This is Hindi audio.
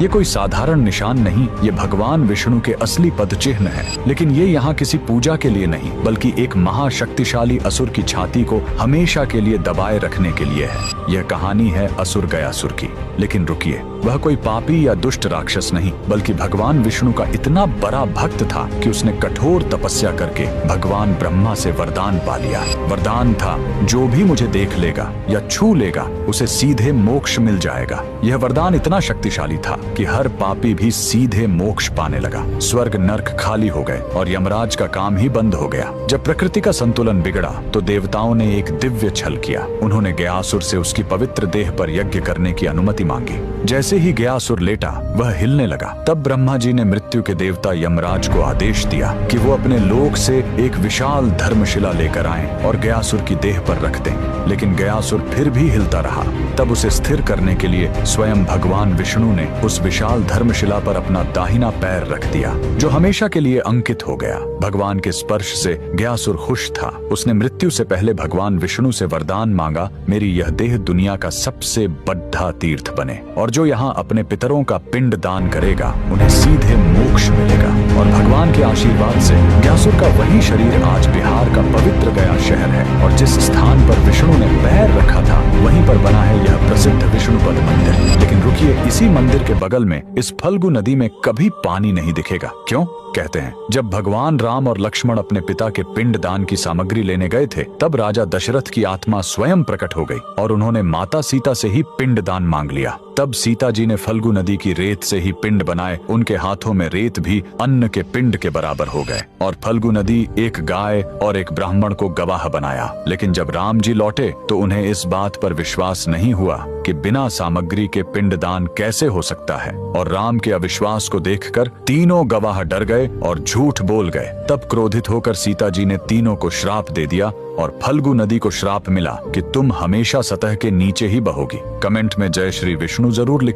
ये कोई साधारण निशान नहीं, ये भगवान विष्णु के असली पद चिन्ह है। लेकिन ये यहाँ किसी पूजा के लिए नहीं, बल्कि एक महाशक्तिशाली असुर की छाती को हमेशा के लिए दबाए रखने के लिए है। यह कहानी है असुर गयासुर की। लेकिन रुकिए, वह कोई पापी या दुष्ट राक्षस नहीं, बल्कि भगवान विष्णु का इतना बड़ा भक्त था कि उसने कठोर तपस्या करके भगवान ब्रह्मा से वरदान पा लिया। वरदान था, जो भी मुझे देख लेगा या छू लेगा उसे सीधे मोक्ष मिल जाएगा। यह वरदान इतना शक्तिशाली था कि हर पापी भी सीधे मोक्ष पाने लगा। स्वर्ग नर्क खाली हो गए और यमराज का काम ही बंद हो गया। जब प्रकृति का संतुलन बिगड़ा तो देवताओं ने एक दिव्य छल किया। उन्होंने गयासुर से उसकी पवित्र देह पर यज्ञ करने की अनुमति मांगी। जैसे ही गयासुर लेटा, वह हिलने लगा। तब ब्रह्मा जी ने मृत्यु के देवता यमराज को आदेश दिया कि वो अपने लोक से एक विशाल धर्मशिला लेकर आएं और गयासुर की देह पर रख दें। लेकिन गयासुर फिर भी हिलता रहा। तब उसे स्थिर करने के लिए स्वयं भगवान विष्णु ने उस विशाल धर्मशिला पर अपना दाहिना पैर रख दिया, जो हमेशा के लिए अंकित हो गया। भगवान के स्पर्श से गयासुर खुश था। उसने मृत्यु से पहले भगवान विष्णु से वरदान मांगा, मेरी यह देह दुनिया का सबसे बड़ा तीर्थ बने, और जो यहाँ अपने पितरों का पिंड दान करेगा उन्हें सीधे मोक्ष मिलेगा। और भगवान के आशीर्वाद से गयासुर का वही शरीर आज बिहार का पवित्र गया शहर है। और जिस स्थान पर विष्णु ने पैर रखा था, वहीं पर बना है यह प्रसिद्ध विष्णुपद मंदिर। लेकिन रुकिए, इसी मंदिर के बगल में इस फल्गु नदी में कभी पानी नहीं दिखेगा। क्यों? कहते हैं, जब भगवान राम और लक्ष्मण अपने पिता के पिंड दान की सामग्री लेने गए थे, तब राजा दशरथ की आत्मा स्वयं प्रकट हो गई और उन्होंने माता सीता से ही पिंड दान मांग लिया। तब सीता जी ने फल्गु नदी की रेत से ही पिंड बनाए। उनके हाथों में रेत भी अन्न के पिंड के बराबर हो गए। और फल्गु नदी एक गाय और एक ब्राह्मण को गवाह बनाया। लेकिन जब राम जी लौटे तो उन्हें इस बात पर विश्वास नहीं हुआ कि बिना सामग्री के पिंड दान कैसे हो सकता है। और राम के अविश्वास को देखकर तीनों गवाह डर गए और झूठ बोल गए। तब क्रोधित होकर सीता जी ने तीनों को श्राप दे दिया और फल्गु नदी को श्राप मिला कि तुम हमेशा सतह के नीचे ही बहोगी। कमेंट में जय श्री विष्णु जरूर लिख